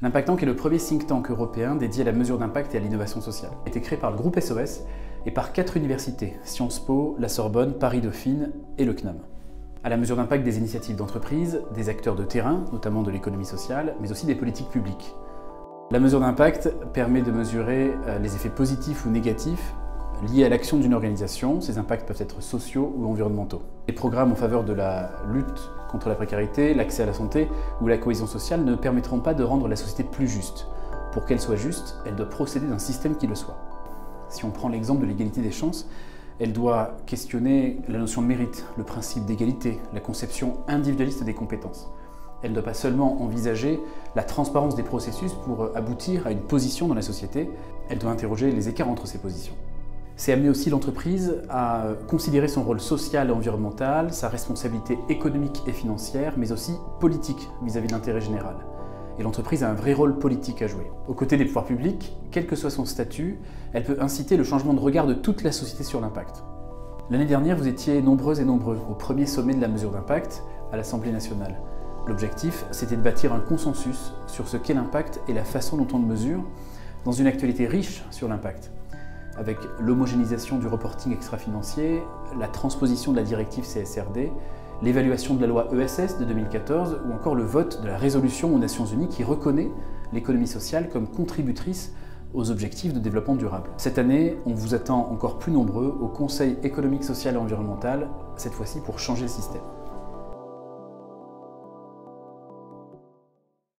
L'Impact Tank est le premier think tank européen dédié à la mesure d'impact et à l'innovation sociale. Il a été créé par le groupe SOS et par 4 universités, Sciences Po, la Sorbonne, Paris-Dauphine et le CNAM. À la mesure d'impact des initiatives d'entreprise, des acteurs de terrain, notamment de l'économie sociale, mais aussi des politiques publiques. La mesure d'impact permet de mesurer les effets positifs ou négatifs liés à l'action d'une organisation. Ces impacts peuvent être sociaux ou environnementaux. Les programmes en faveur de la lutte contre la précarité, l'accès à la santé ou la cohésion sociale ne permettront pas de rendre la société plus juste. Pour qu'elle soit juste, elle doit procéder d'un système qui le soit. Si on prend l'exemple de l'égalité des chances, elle doit questionner la notion de mérite, le principe d'égalité, la conception individualiste des compétences. Elle ne doit pas seulement envisager la transparence des processus pour aboutir à une position dans la société, elle doit interroger les écarts entre ces positions. C'est amener aussi l'entreprise à considérer son rôle social et environnemental, sa responsabilité économique et financière, mais aussi politique vis-à-vis de l'intérêt général. Et l'entreprise a un vrai rôle politique à jouer. Aux côtés des pouvoirs publics, quel que soit son statut, elle peut inciter le changement de regard de toute la société sur l'impact. L'année dernière, vous étiez nombreuses et nombreux au premier sommet de la mesure d'impact à l'Assemblée nationale. L'objectif, c'était de bâtir un consensus sur ce qu'est l'impact et la façon dont on le mesure, dans une actualité riche sur l'impact, avec l'homogénéisation du reporting extra-financier, la transposition de la directive CSRD, l'évaluation de la loi ESS de 2014 ou encore le vote de la résolution aux Nations Unies qui reconnaît l'économie sociale comme contributrice aux objectifs de développement durable. Cette année, on vous attend encore plus nombreux au Conseil économique, social et environnemental, cette fois-ci pour changer le système.